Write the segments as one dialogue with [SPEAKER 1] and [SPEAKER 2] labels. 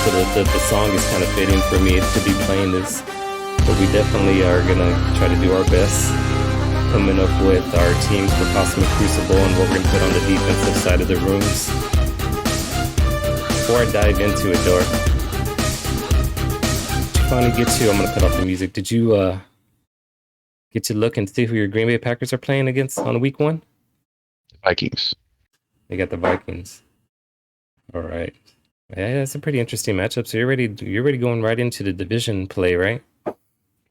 [SPEAKER 1] so the song is kind of fitting for me to be playing this. But we definitely are gonna try to do our best coming up with our teams for Cosmic Crucible and what we're gonna put on the defensive side of the rooms. Before I dive into it, Dor, finally get to, I'm gonna cut off the music. Did you get to look and see who your Green Bay Packers are playing against on week 1?
[SPEAKER 2] Vikings.
[SPEAKER 1] They got the Vikings. All right. Yeah, it's a pretty interesting matchup. So you're ready going right into the division play, right?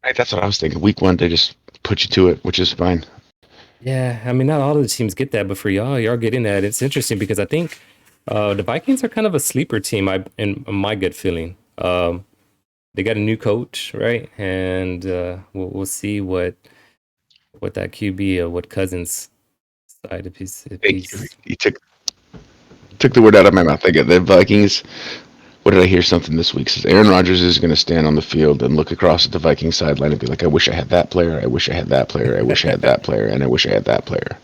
[SPEAKER 2] Right, that's what I was thinking. Week 1, they just put you to it, which is fine.
[SPEAKER 1] Yeah, I mean, not all of the teams get that, but for y'all getting that, it's interesting because I think the Vikings are kind of a sleeper team. In my gut feeling, they got a new coach, right? And we'll see what that QB, what Cousins side if he's
[SPEAKER 2] He took the word out of my mouth. I get the Vikings. What did I hear something this week? Says Aaron Rodgers is going to stand on the field and look across at the Vikings sideline and be like, "I wish I had that player. I wish I had that player. I wish I had that player, and I wish I had that player."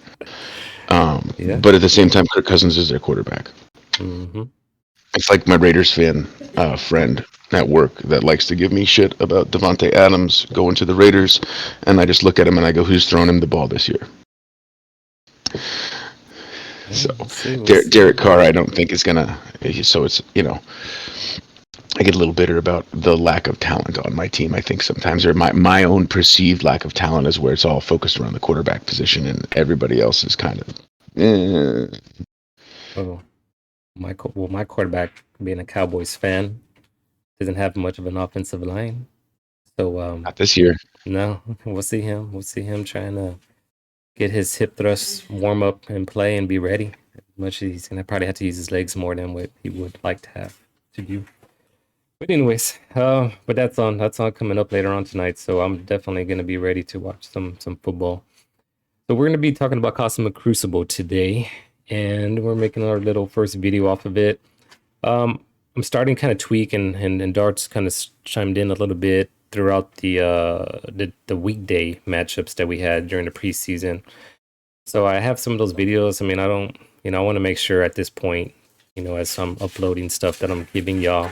[SPEAKER 1] Yeah.
[SPEAKER 2] But at the same time, Kirk Cousins is their quarterback.
[SPEAKER 1] Mm-hmm.
[SPEAKER 2] It's like my Raiders fan friend at work that likes to give me shit about Devontae Adams going to the Raiders, and I just look at him and I go, "Who's throwing him the ball this year?" So Derek Carr, I don't think is gonna. So it's I get a little bitter about the lack of talent on my team. I think sometimes, or my own perceived lack of talent, is where it's all focused around the quarterback position, and everybody else is kind of.
[SPEAKER 1] Oh, my quarterback, being a Cowboys fan, doesn't have much of an offensive line, so
[SPEAKER 2] Not this year.
[SPEAKER 1] no, we'll see him. We'll see him trying to get his hip thrusts warm up and play and be ready. Much as he's gonna probably have to use his legs more than what he would like to have to do. But anyways, but that's on coming up later on tonight. So I'm definitely gonna be ready to watch some football. So we're gonna be talking about Cosmic Crucible today, and we're making our little first video off of it. I'm starting kind of tweak and Dart's kind of chimed in a little bit throughout the weekday matchups that we had during the preseason. So I have some of those videos. I mean, I want to make sure at this point, as I'm uploading stuff that I'm giving y'all.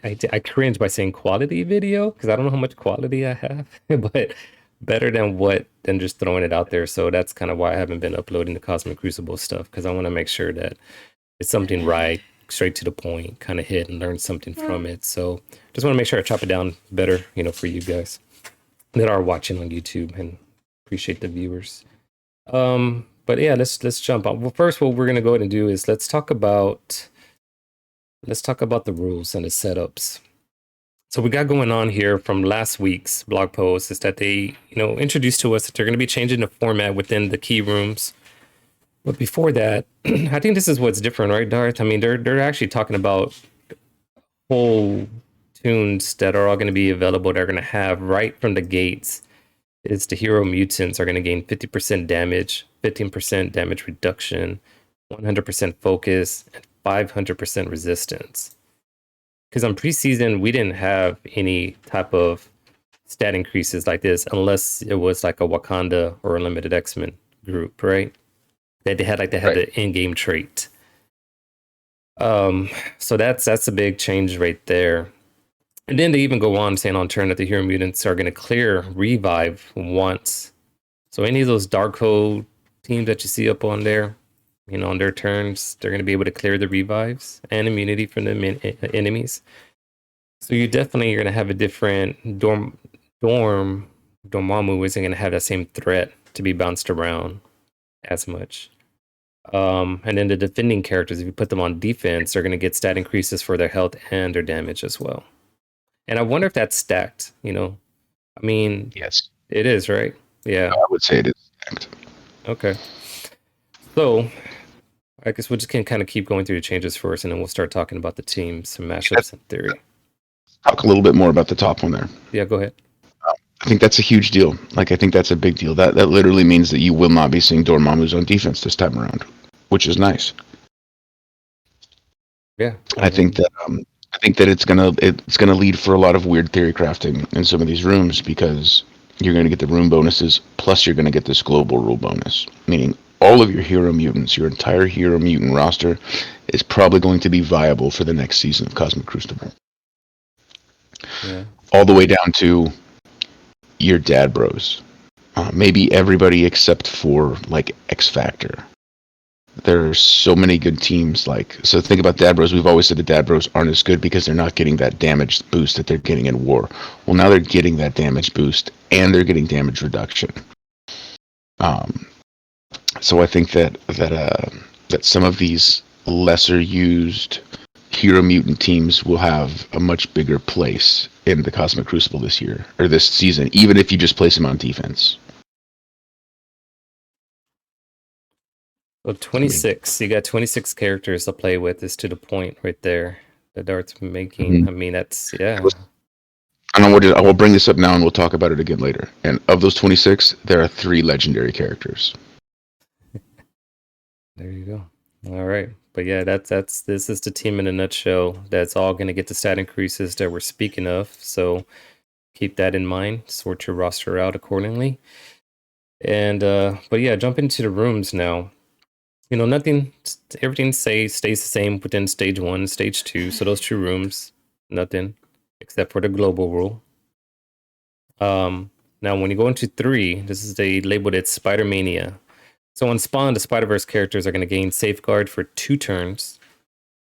[SPEAKER 1] I cringe by saying quality video because I don't know how much quality I have, but better than just throwing it out there. So that's kind of why I haven't been uploading the Cosmic Crucible stuff, because I want to make sure that it's something right, straight to the point, kind of hit and learn something from it. So just want to make sure I chop it down better, for you guys that are watching on YouTube, and appreciate the viewers. But yeah, let's jump on. Well, first, what we're gonna go ahead and do is let's talk about the rules and the setups. So we got going on here from last week's blog post is that they, introduced to us that they're going to be changing the format within the key rooms. But before that, I think this is what's different, right, Darth? I mean, they're actually talking about whole tunes that are all going to be available. They're going to have right from the gates is the hero mutants are going to gain 50% damage, 15% damage reduction, 100% focus, and 500% resistance. Because on preseason, we didn't have any type of stat increases like this unless it was like a Wakanda or a Limited X-Men group, right? That they had the in-game trait. So that's a big change right there. And then they even go on saying on turn that the hero mutants are going to clear revive once. So any of those Darkhold teams that you see up on there, on their turns, they're going to be able to clear the revives and immunity from the enemies. So you definitely are going to have a different Dormammu isn't going to have that same threat to be bounced around as much. And then the defending characters, if you put them on defense, they're going to get stat increases for their health and their damage as well. And I wonder if that's stacked, I mean,
[SPEAKER 2] yes,
[SPEAKER 1] it is, right? Yeah.
[SPEAKER 2] I would say it is stacked.
[SPEAKER 1] Okay. So I guess we just can kind of keep going through the changes first, and then we'll start talking about the teams and matchups and theory.
[SPEAKER 2] Talk a little bit more about the top one there.
[SPEAKER 1] Yeah, go ahead.
[SPEAKER 2] I think that's a huge deal. I think that's a big deal. That literally means that you will not be seeing Dormammu's on defense this time around, which is nice.
[SPEAKER 1] Yeah.
[SPEAKER 2] I think that it's gonna lead for a lot of weird theory crafting in some of these rooms, because you're gonna get the room bonuses, plus you're gonna get this global rule bonus, meaning all of your hero mutants, your entire hero mutant roster, is probably going to be viable for the next season of Cosmic Crucible.
[SPEAKER 1] Yeah.
[SPEAKER 2] All the way down to your dad bros. Maybe everybody except for like X Factor. There's so many good teams. Like, so think about Dad Bros. We've always said the Dad Bros aren't as good because they're not getting that damage boost that they're getting in War. Well, now they're getting that damage boost and they're getting damage reduction. So I think that some of these lesser used hero mutant teams will have a much bigger place in the Cosmic Crucible this year or this season, even if you just place them on defense.
[SPEAKER 1] So 26, you got 26 characters to play with is to the point right there. The Dart's making.
[SPEAKER 2] Mm-hmm.
[SPEAKER 1] I mean, that's, yeah.
[SPEAKER 2] I will bring this up now and we'll talk about it again later. And of those 26, there are 3 legendary characters.
[SPEAKER 1] There you go. All right. But yeah, this is the team in a nutshell. That's all going to get the stat increases that we're speaking of. So keep that in mind. Sort your roster out accordingly. And but yeah, jump into the rooms now. You know, everything stays the same within stage 1 and stage 2. So those 2 rooms, nothing except for the global rule. Now when you go into 3, they labeled it Spider Mania. So on spawn, the Spider-Verse characters are going to gain Safeguard for 2 turns,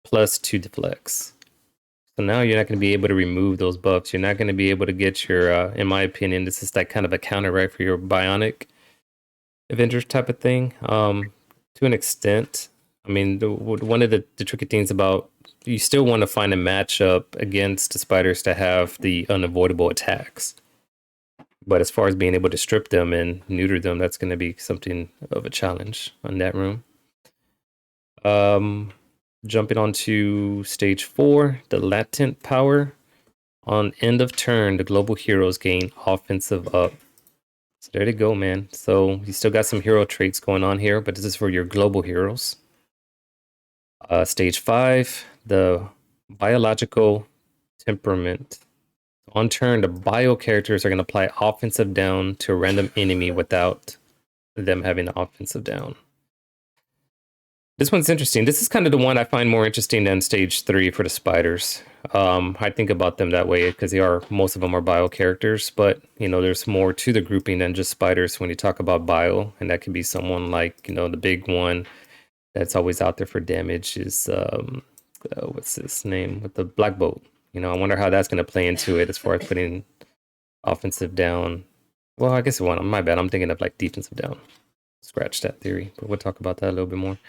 [SPEAKER 1] plus 2 deflects. So now you're not going to be able to remove those buffs. You're not going to be able to get your, in my opinion, this is like kind of a counter, right, for your Bionic Avengers type of thing. To an extent. I mean, one of the tricky things about, you still want to find a matchup against the spiders that have the unavoidable attacks. But as far as being able to strip them and neuter them, that's going to be something of a challenge on that room. Jumping on to stage 4, the latent power. On end of turn, the global heroes gain offensive up. So there they go, man. So you still got some hero traits going on here, but this is for your global heroes. Stage 5, the biological temperament. On turn, the bio characters are going to apply offensive down to a random enemy without them having an offensive down. This one's interesting. This is kind of the one I find more interesting than stage 3 for the spiders. I think about them that way because most of them are bio characters, but you know, there's more to the grouping than just spiders when you talk about bio, and that could be someone like, you know, the big one that's always out there for damage is what's his name with the Black Bolt. You know, I wonder how that's going to play into it as far as putting offensive down. Well, I guess my bad. I'm thinking of like defensive down. Scratch that theory, but we'll talk about that a little bit more.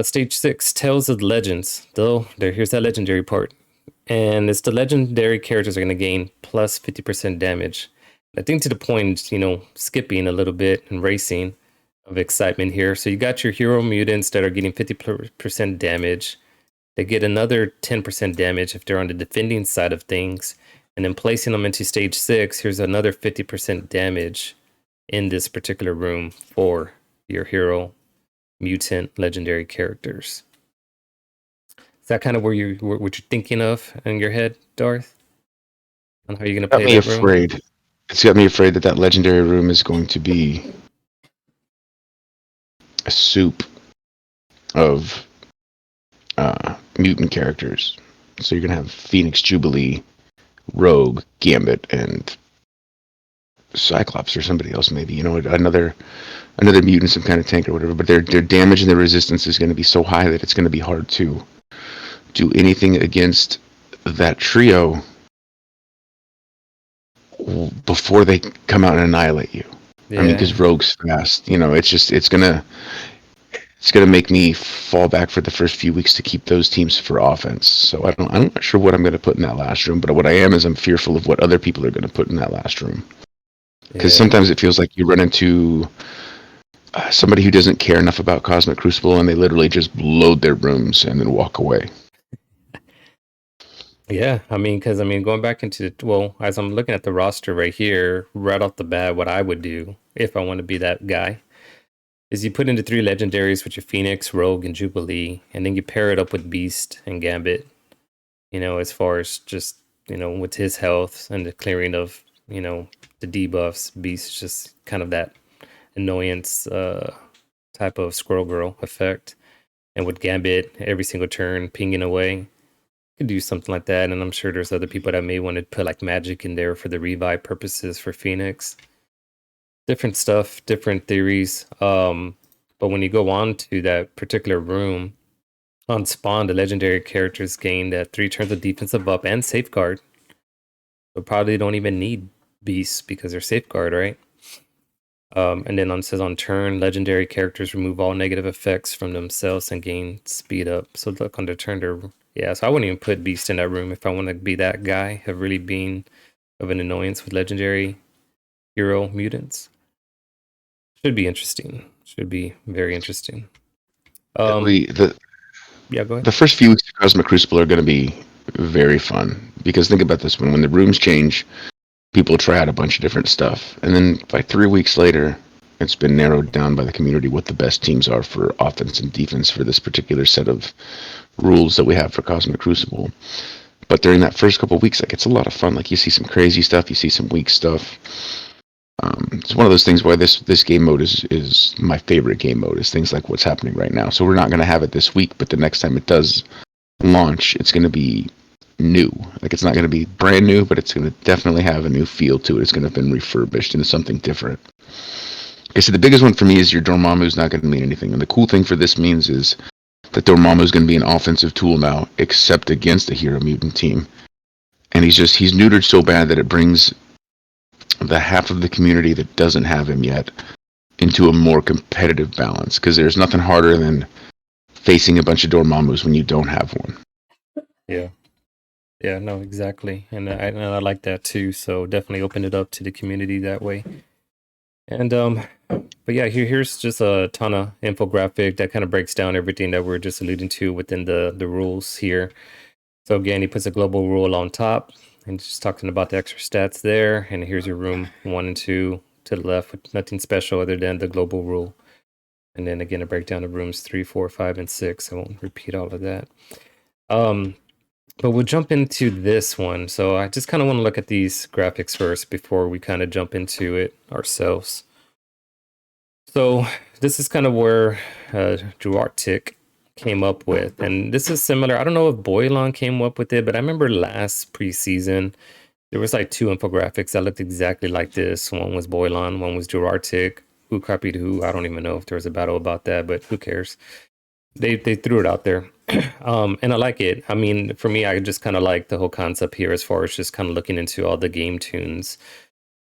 [SPEAKER 1] Stage 6, Tales of Legends. Though, here's that legendary part. And it's the legendary characters are going to gain plus 50% damage. I think to the point, you know, skipping a little bit and racing of excitement here. So you got your hero mutants that are getting 50% damage. They get another 10% damage if they're on the defending side of things. And then placing them into stage 6, here's another 50% damage in this particular room for your hero mutant legendary characters. Is that kind of what you're thinking of in your head, Darth? On how you're going to play that room?
[SPEAKER 2] It's got me afraid that legendary room is going to be a soup of mutant characters. So you're going to have Phoenix, Jubilee, Rogue, Gambit, and Cyclops or somebody else maybe. You know, another mutant, some kind of tank or whatever. But their damage and their resistance is going to be so high that it's going to be hard to do anything against that trio before they come out and annihilate you. Yeah. I mean, because Rogue's fast. You know, it's gonna make me fall back for the first few weeks to keep those teams for offense. So I'm not sure what I'm going to put in that last room, but what I am is I'm fearful of what other people are going to put in that last room. Because sometimes it feels like you run into somebody who doesn't care enough about Cosmic Crucible and they literally just load their rooms and then walk away.
[SPEAKER 1] Yeah, I mean, going back into as I'm looking at the roster right here, right off the bat, what I would do if I want to be that guy is you put into 3 legendaries with your Phoenix, Rogue, and Jubilee, and then you pair it up with Beast and Gambit. You know, as far as just, you know, with his health and the clearing of, you know, the debuffs, Beast is just kind of that annoyance type of Squirrel Girl effect. and with Gambit every single turn pinging away. Could do something like that, and I'm sure there's other people that may want to put like magic in there for the revive purposes for Phoenix. Different stuff, different theories. But when you go on to that particular room, on spawn, the legendary characters gain that 3 turns of defensive up and safeguard. So probably don't even need beasts because they're safeguard, right? And then on says on turn, legendary characters remove all negative effects from themselves and gain speed up. So look on the turn, yeah. So I wouldn't even put beast in that room if I want to be that guy of really being of an annoyance with legendary hero mutants. Should be interesting. Should be very interesting.
[SPEAKER 2] Yeah,
[SPEAKER 1] go ahead.
[SPEAKER 2] The first few weeks of Cosmic Crucible are going to be very fun because think about this: when the rooms change, people try out a bunch of different stuff, and then by 3 weeks later, it's been narrowed down by the community what the best teams are for offense and defense for this particular set of rules that we have for Cosmic Crucible. But during that first couple of weeks, like, it's a lot of fun. Like, you see some crazy stuff, you see some weak stuff. It's one of those things why this game mode is my favorite game mode, is things like what's happening right now. So we're not going to have it this week, but the next time it does launch, it's going to be new. Like, it's not going to be brand new, but it's going to definitely have a new feel to it. It's going to have been refurbished into something different. Like I said, the biggest one for me is your Dormammu is not going to mean anything. And the cool thing for this means is that Dormammu is going to be an offensive tool now, except against the Hero Mutant team. And he's neutered so bad that it brings the half of the community that doesn't have him yet into a more competitive balance, because there's nothing harder than facing a bunch of Dormammus when you don't have one.
[SPEAKER 1] Yeah, no, exactly, and I like that too. So definitely open it up to the community that way. And but yeah, here's just a ton of infographic that kind of breaks down everything that we're just alluding to within the rules here. So again, he puts a global rule on top and just talking about the extra stats there. And here's your room 1 and 2 to the left with nothing special other than the global rule. And then again, a breakdown of rooms 3, 4, 5, and 6. I won't repeat all of that. But we'll jump into this one. So I just kind of want to look at these graphics first before we kind of jump into it ourselves. So this is kind of where Duartic came up with, and this is similar. I don't know if Boylon came up with it, but I remember last preseason there was like 2 infographics that looked exactly like this. One was Boylon, one was Duartic. Who copied who? I don't even know if there was a battle about that, but who cares? They threw it out there. And I like it. I mean, for me, I just kind of like the whole concept here as far as just kind of looking into all the game tunes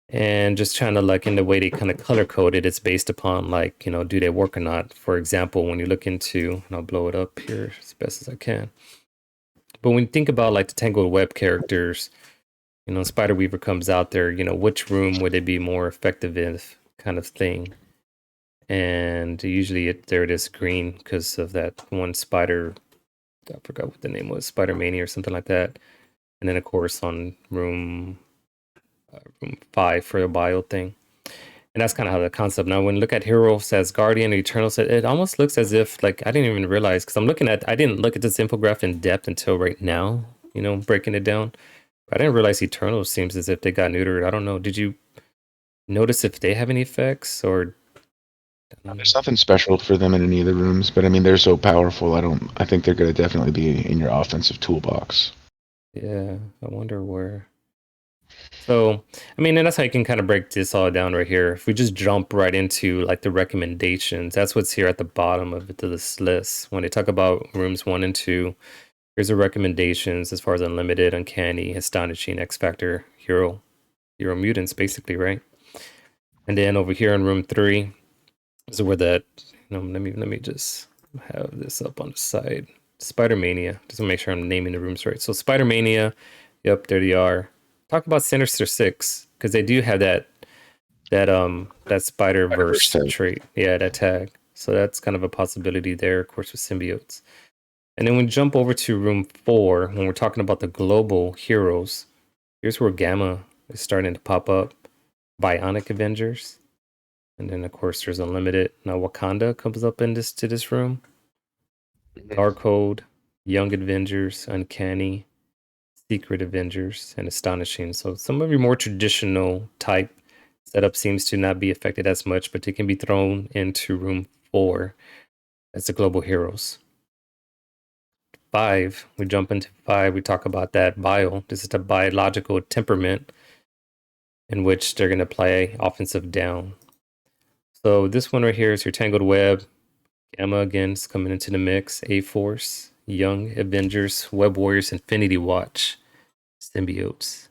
[SPEAKER 1] and just trying to, like, in the way they kind of color coded, it's based upon, like, you know, do they work or not? For example, when you look into, and I'll blow it up here as best as I can. But when you think about like the Tangled Web characters, you know, Spider Weaver comes out there, you know, which room would they be more effective in, kind of thing. And usually there it is green because of that one spider. I forgot what the name was, Spider Mania or something like that. And then of course on room 5 for the bio thing. And that's kind of how the concept. Now, when you look at Heroes as Guardian, Eternal, it almost looks as if, like, I didn't even realize, because I didn't look at this infographic in depth until right now, you know, breaking it down. But I didn't realize Eternal seems as if they got neutered. I don't know. Did you notice if they have any effects or?
[SPEAKER 2] There's nothing special for them in any of the rooms, but I mean, they're so powerful. I think they're going to definitely be in your offensive toolbox.
[SPEAKER 1] Yeah, I wonder where. So, I mean, and that's how you can kind of break this all down right here. If we just jump right into like the recommendations, that's what's here at the bottom of this list. When they talk about rooms 1 and 2, here's the recommendations as far as Unlimited, Uncanny, Astonishing, X Factor, Hero Mutants, basically, right? And then over here in room 3 is where that, you know, let me just have this up on the side. Spider Mania, just to make sure I'm naming the rooms right. So Spider Mania, yep, there they are. Talk about Sinister Six, because they do have that Spider-Verse trait. Yeah, that tag. So that's kind of a possibility there, of course, with symbiotes. And then when we jump over to room 4, when we're talking about the global heroes, here's where Gamma is starting to pop up. Bionic Avengers. And then of course there's Unlimited. Now Wakanda comes up in this room. Darkhold, Young Avengers, Uncanny, Secret Avengers, and Astonishing. So some of your more traditional type setup seems to not be affected as much, but they can be thrown into room 4 as the global heroes. 5. We jump into 5. We talk about that bio. This is the biological temperament in which they're going to play offensive down. So this one right here is your Tangled Web. Gamma again is coming into the mix. A-Force, Young Avengers, Web Warriors, Infinity Watch, Symbiotes.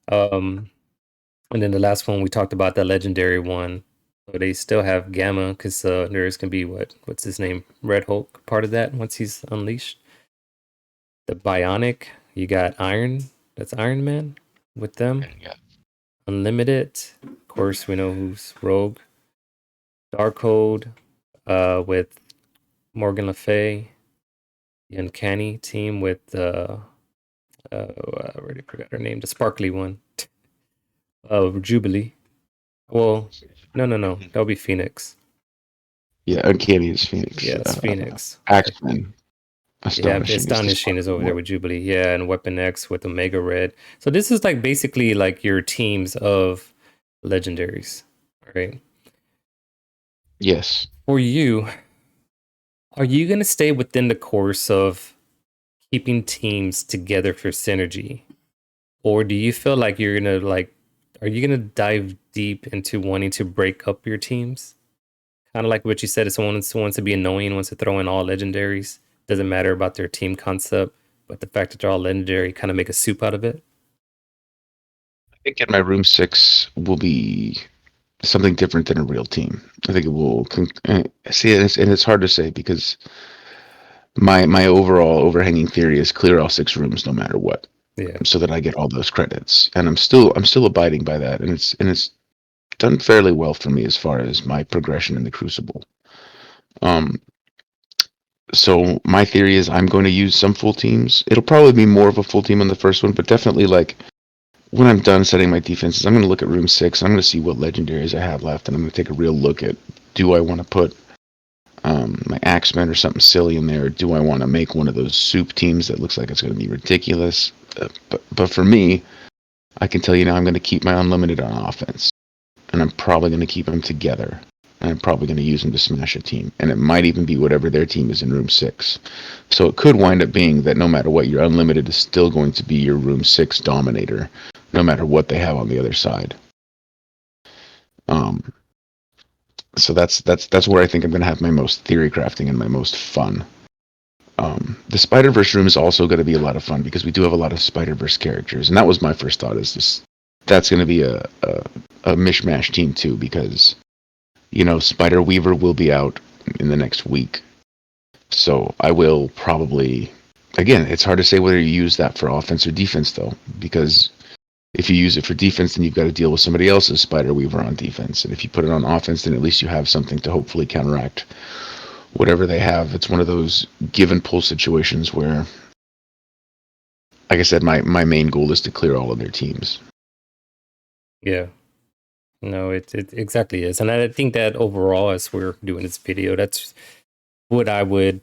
[SPEAKER 1] And then the last one we talked about, the legendary one. So they still have Gamma because there's gonna be what's his name, Red Hulk, part of that once he's unleashed. The Bionic, you got Iron. That's Iron Man with them.
[SPEAKER 2] Yeah.
[SPEAKER 1] Unlimited, of course we know who's Rogue. Darkhold, with Morgan Le Fay. The Uncanny team with I already forgot her name, the sparkly one. Jubilee. Well, no. That'll be Phoenix.
[SPEAKER 2] Yeah, Uncanny is Phoenix.
[SPEAKER 1] Yeah, it's Phoenix.
[SPEAKER 2] Axeman.
[SPEAKER 1] Yeah,
[SPEAKER 2] Astonishing.
[SPEAKER 1] Astonishing is over there with Jubilee. Yeah, and Weapon X with Omega Red. So this is like basically like your teams of legendaries, right?
[SPEAKER 2] Yes.
[SPEAKER 1] For you, are you gonna stay within the course of keeping teams together for synergy? Or do you feel like you're gonna are you gonna dive deep into wanting to break up your teams? Kind of like what you said, if someone wants to be annoying, wants to throw in all legendaries, doesn't matter about their team concept, but the fact that they're all legendary, kind of make a soup out of it.
[SPEAKER 2] I think in my room 6 will be something different than a real team. I think it will see, and it's hard to say because my overall overhanging theory is clear all 6 rooms no matter what.
[SPEAKER 1] Yeah.
[SPEAKER 2] So that I get all those credits, and I'm still abiding by that, and it's done fairly well for me as far as my progression in the Crucible. So my theory is I'm going to use some full teams. It'll probably be more of a full team on the first one, but definitely like when I'm done setting my defenses, I'm going to look at room 6. I'm going to see what legendaries I have left, and I'm going to take a real look at, do I want to put my Axemen or something silly in there, or do I want to make one of those soup teams that looks like it's going to be ridiculous? But for me, I can tell you now I'm going to keep my unlimited on offense, and I'm probably going to keep them together, and I'm probably going to use them to smash a team, and it might even be whatever their team is in room 6. So it could wind up being that no matter what, your unlimited is still going to be your room 6 dominator, no matter what they have on the other side. So that's where I think I'm going to have my most theory crafting and my most fun. The Spider-Verse room is also going to be a lot of fun because we do have a lot of Spider-Verse characters, and that was my first thought. Is this that's going to be a mishmash team too, because Spider Weaver will be out in the next week, so I will probably, again, it's hard to say whether you use that for offense or defense though, because if you use it for defense, then you've got to deal with somebody else's Spider Weaver on defense, and if you put it on offense, then at least you have something to hopefully counteract whatever they have. It's one of those give and pull situations where, like I said, my main goal is to clear all of their teams.
[SPEAKER 1] Yeah. No, it exactly is. And I think that overall, as we're doing this video, that's what I would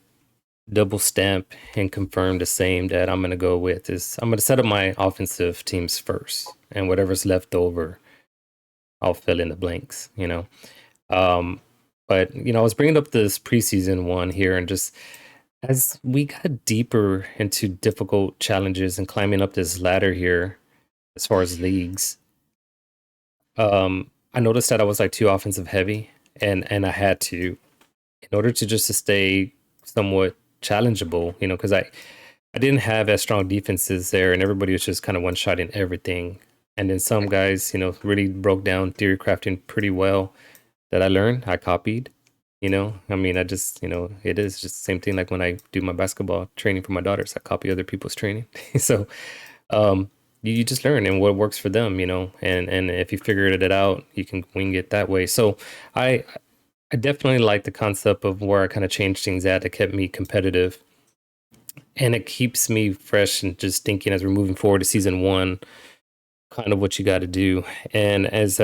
[SPEAKER 1] double stamp and confirm the same that I'm going to go with is I'm going to set up my offensive teams first, and whatever's left over, I'll fill in the blanks, But, I was bringing up this preseason one here, and just as we got deeper into difficult challenges and climbing up this ladder here, as far as leagues, I noticed that I was like too offensive heavy, and I had to, in order to just to stay somewhat challengeable, because I didn't have as strong defenses there, and everybody was just kind of one-shotting everything. And then some guys, really broke down theory crafting pretty well that I learned, I copied. I just, it is just the same thing like when I do my basketball training for my daughters, I copy other people's training. So you just learn and what works for them, and if you figured it out, you can wing it that way. So I definitely like the concept of where I kind of changed things at that kept me competitive. And it keeps me fresh and just thinking as we're moving forward to season 1, kind of what you got to do. And as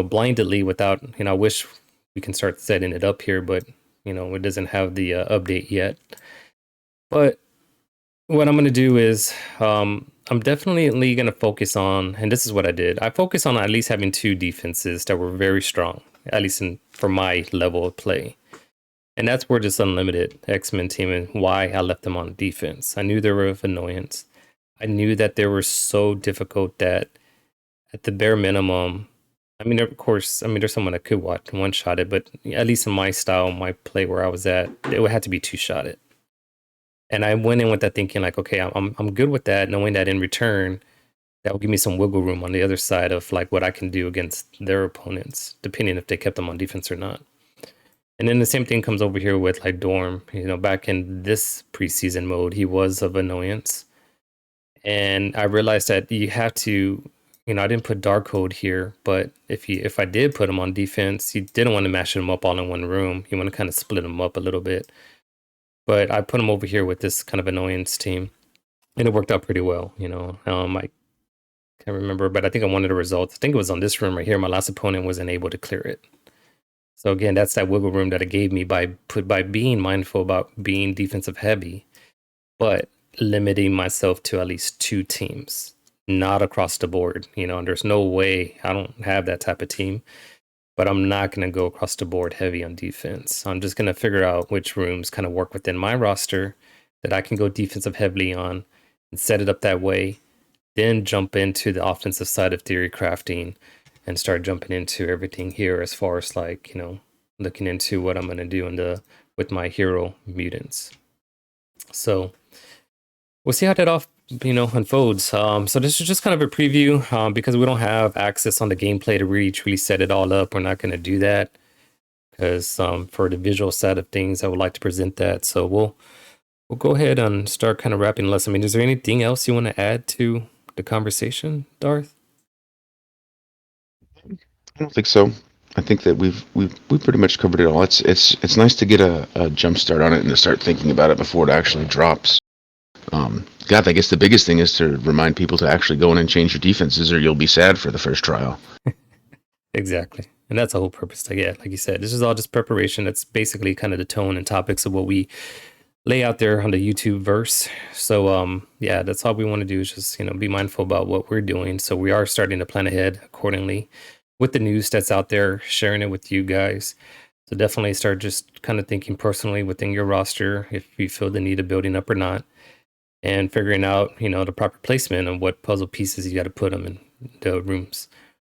[SPEAKER 1] blindly without, I wish we can start setting it up here, but it doesn't have the update yet. But what I'm going to do is I'm definitely going to focus on, and this is what I did. I focused on at least having 2 defenses that were very strong, at least for my level of play. And that's where this Unlimited X-Men team and why I left them on defense. I knew they were of annoyance. I knew that they were so difficult that at the bare minimum, I mean, of course, I mean, there's someone that could one-shot it, but at least in my style, my play where I was at, it would have to be two-shotted. And I went in with that thinking like, okay, I'm good with that, knowing that in return, that will give me some wiggle room on the other side of like what I can do against their opponents, depending if they kept them on defense or not. And then the same thing comes over here with like Dorm. You know, back in this preseason mode, he was of annoyance. And I realized that you have to, you know, I didn't put Darkhold here, but if I did put him on defense, you didn't want to mash them up all in one room. You want to kind of split them up a little bit. But I put him over here with this kind of annoyance team, and it worked out pretty well. You know, I can't remember, but I think I wanted the results. I think it was on this room right here. My last opponent wasn't able to clear it. So again, that's that wiggle room that it gave me by being mindful about being defensive heavy, but limiting myself to at least 2 teams, not across the board. You know, and there's no way, I don't have that type of team, but I'm not going to go across the board heavy on defense. I'm just going to figure out which rooms kind of work within my roster that I can go defensive heavily on and set it up that way. Then jump into the offensive side of theory crafting and start jumping into everything here as far as like, you know, looking into what I'm going to do with my hero mutants. So we'll see how that unfolds. So this is just kind of a preview because we don't have access on the gameplay to really set it all up. We're not going to do that because for the visual side of things, I would like to present that. So we'll go ahead and start kind of wrapping this. I mean, is there anything else you want to add to the conversation, Darth?
[SPEAKER 2] I don't think so. I think that we've pretty much covered it all. It's nice to get a jump start on it and to start thinking about it before it actually drops. God, I guess the biggest thing is to remind people to actually go in and change your defenses, or you'll be sad for the first trial.
[SPEAKER 1] Exactly, and that's the whole purpose. Like you said, this is all just preparation. That's basically kind of the tone and topics of what we lay out there on the YouTube verse. So yeah, that's all we want to do is just, you know, be mindful about what we're doing. So we are starting to plan ahead accordingly with the news that's out there, sharing it with you guys. So definitely start just kind of thinking personally within your roster if you feel the need of building up or not, and figuring out, you know, the proper placement and what puzzle pieces you got to put them in the rooms.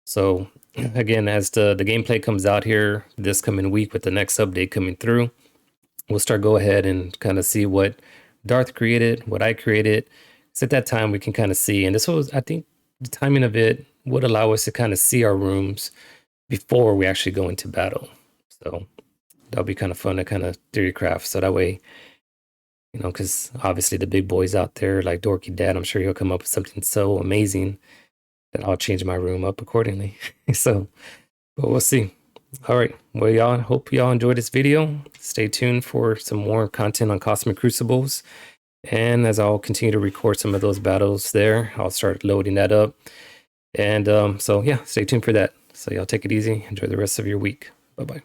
[SPEAKER 1] So again, as the gameplay comes out here this coming week with the next update coming through, we'll start go ahead and kind of see what Darth created, what I created. So at that time we can kind of see, and this was, I think the timing of it would allow us to kind of see our rooms before we actually go into battle. So that'll be kind of fun to kind of theory craft. So that way, you know, because obviously the big boys out there like Dorky Dad, I'm sure he'll come up with something so amazing that I'll change my room up accordingly. So, but we'll see. All right. Well, y'all, hope y'all enjoyed this video. Stay tuned for some more content on Cosmic Crucibles. And as I'll continue to record some of those battles there, I'll start loading that up. And so, yeah, stay tuned for that. So y'all take it easy. Enjoy the rest of your week. Bye-bye.